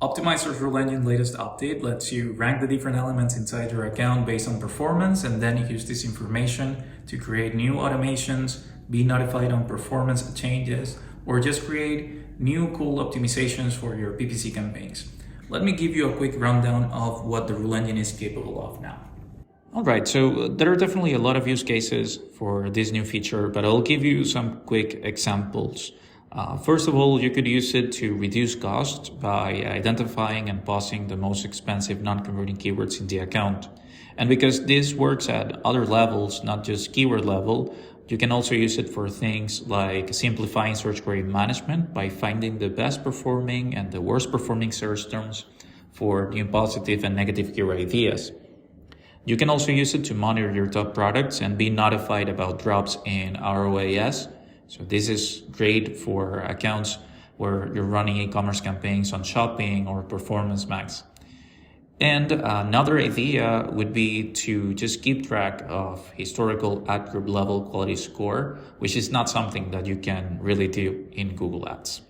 Optimizer's Rule Engine latest update lets you rank the different elements inside your account based on performance, and then use this information to create new automations, be notified on performance changes, or just create new cool optimizations for your PPC campaigns. Let me give you a quick rundown of what the Rule Engine is capable of now. Alright, so there are definitely a lot of use cases for this new feature, but I'll give you some quick examples. First of all, you could use it to reduce costs by identifying and pausing the most expensive non-converting keywords in the account. And because this works at other levels, not just keyword level, you can also use it for things like simplifying search query management by finding the best performing and the worst performing search terms for new positive and negative keyword ideas. You can also use it to monitor your top products and be notified about drops in ROAS. So this is great for accounts where you're running e-commerce campaigns on Shopping or Performance Max. And another idea would be to just keep track of historical ad group level quality score, which is not something that you can really do in Google Ads.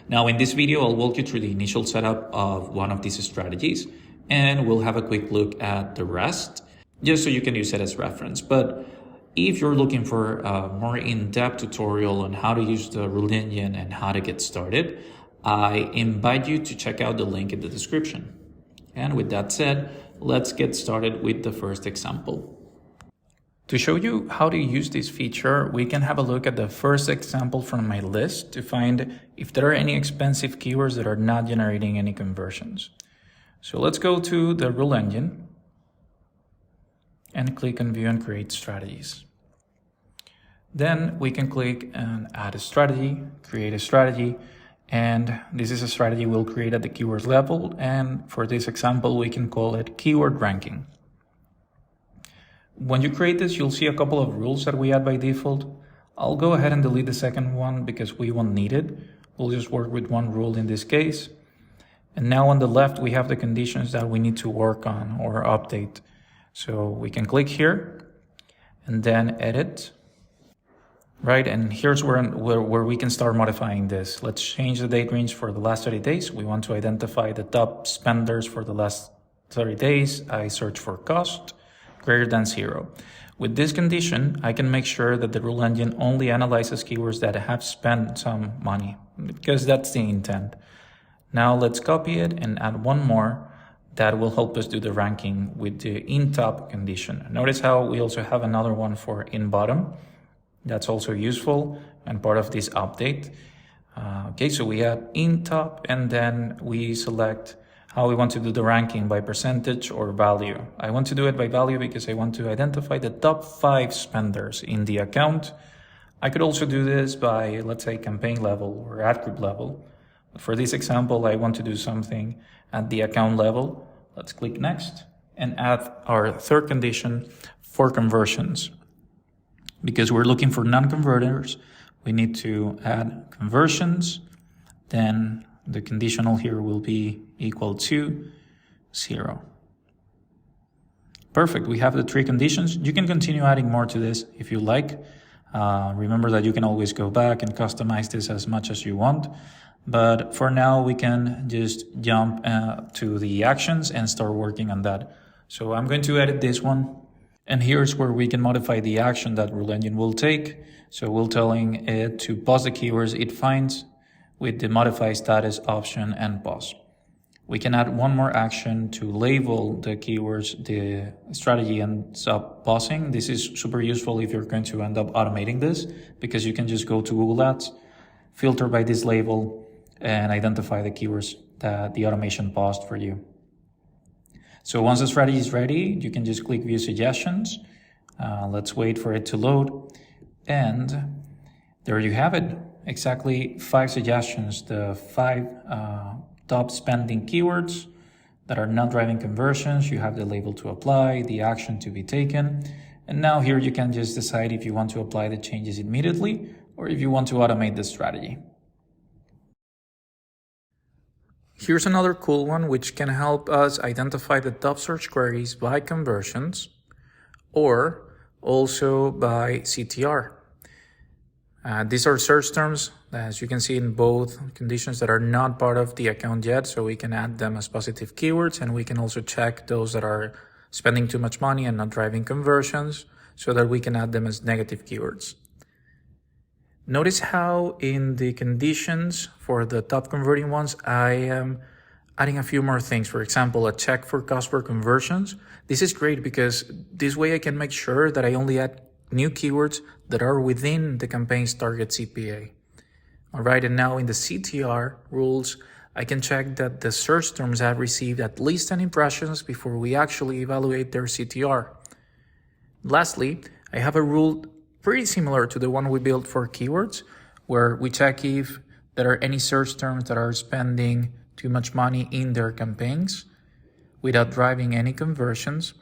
Now in this video, I'll walk you through the initial setup of one of these strategies, and we'll have a quick look at the rest, just so you can use it as reference. But if you're looking for a more in-depth tutorial on how to use the Rule Engine and how to get started, I invite you to check out the link in the description. And with that said, let's get started with the first example. To show you how to use this feature, we can have a look at the first example from my list to find if there are any expensive keywords that are not generating any conversions. So let's go to the Rule Engine and click on View and Create Strategies. Then we can click on Add a Strategy, Create a Strategy, and this is a strategy we'll create at the keywords level, and for this example we can call it Keyword Ranking. When you create this, you'll see a couple of rules that we add by default. I'll go ahead and delete the second one because we won't need it. We'll just work with one rule in this case. And now on the left we have the conditions that we need to work on or update. So we can click here and then edit, right? And here's where we can start modifying this. Let's change the date range for the last 30 days. We want to identify the top spenders for the last 30 days. I search for cost greater than 0. With this condition, I can make sure that the Rule Engine only analyzes keywords that have spent some money, because that's the intent. Now let's copy it and add one more that will help us do the ranking with the in top condition. Notice how we also have another one for in bottom. That's also useful and part of this update. Okay, so we add in top and then we select how we want to do the ranking, by percentage or value. I want to do it by value because I want to identify the top 5 spenders in the account. I could also do this by, let's say, campaign level or ad group level. For this example, I want to do something at the account level. Let's click next and add our third condition for conversions. Because we're looking for non-converters, we need to add conversions. Then the conditional here will be equal to 0. Perfect. We have the 3 conditions. You can continue adding more to this if you like. Remember that you can always go back and customize this as much as you want. But for now, we can just jump to the actions and start working on that. So I'm going to edit this one. And here's where we can modify the action that Rule Engine will take. So we're telling it to pause the keywords it finds with the modify status option and pause. We can add one more action to label the keywords the strategy ends up pausing. This is super useful if you're going to end up automating this, because you can just go to Google Ads, filter by this label, and identify the keywords that the automation paused for you. So once the strategy is ready, you can just click View Suggestions. Let's wait for it to load. And there you have it. Exactly 5 suggestions, the 5 top spending keywords that are not driving conversions. You have the label to apply, the action to be taken. And now here you can just decide if you want to apply the changes immediately or if you want to automate the strategy. Here's another cool one which can help us identify the top search queries by conversions or also by CTR. These are search terms as you can see in both conditions that are not part of the account yet, so we can add them as positive keywords, and we can also check those that are spending too much money and not driving conversions so that we can add them as negative keywords. Notice how in the conditions for the top converting ones, I am adding a few more things. For example, a check for cost per conversions. This is great because this way I can make sure that I only add new keywords that are within the campaign's target CPA. All right, and now in the CTR rules, I can check that the search terms have received at least 10 impressions before we actually evaluate their CTR. Lastly, I have a rule pretty similar to the one we built for keywords, where we check if there are any search terms that are spending too much money in their campaigns without driving any conversions.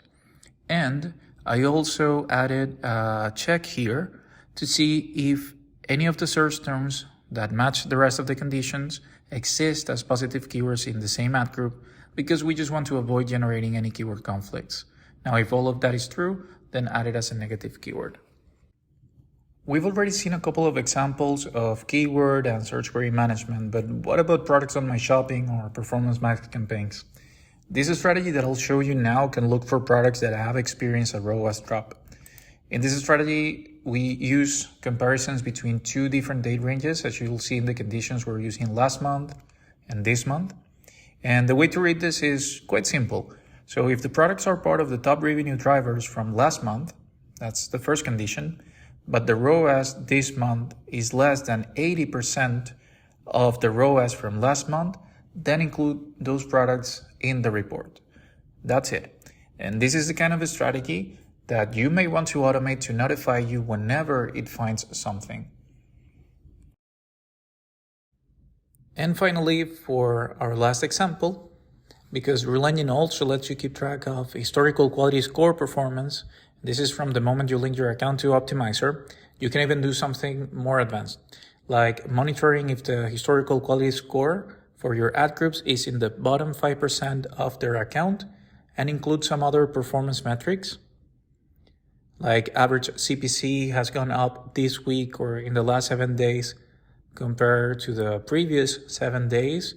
And I also added a check here to see if any of the search terms that match the rest of the conditions exist as positive keywords in the same ad group, because we just want to avoid generating any keyword conflicts. Now, if all of that is true, then add it as a negative keyword. We've already seen a couple of examples of keyword and search query management, but what about products on my shopping or performance max campaigns? This strategy that I'll show you now can look for products that have experienced a ROAS drop. In this strategy, we use comparisons between two different date ranges, as you'll see in the conditions we're using last month and this month. And the way to read this is quite simple. So if the products are part of the top revenue drivers from last month, that's the first condition, but the ROAS this month is less than 80% of the ROAS from last month, then include those products in the report. That's it. And this is the kind of a strategy that you may want to automate to notify you whenever it finds something. And finally, for our last example, because Rule Engine also lets you keep track of historical quality score performance, this is from the moment you link your account to Optimizer, you can even do something more advanced, like monitoring if the historical quality score for your ad groups is in the bottom 5% of their account and include some other performance metrics, like average CPC has gone up this week or in the last 7 days compared to the previous 7 days,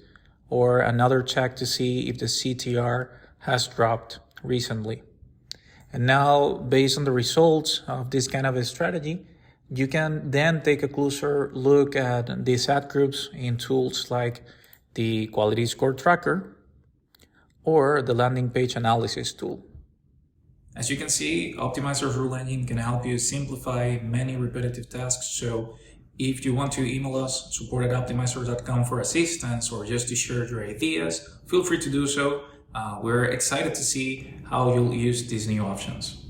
or another check to see if the CTR has dropped recently. And now, based on the results of this kind of a strategy, you can then take a closer look at these ad groups in tools like the Quality Score Tracker or the Landing Page Analysis tool. As you can see, Optimizer's Rule Engine can help you simplify many repetitive tasks. So if you want to email us, support@optimizer.com for assistance or just to share your ideas, feel free to do so. We're excited to see how you'll use these new options.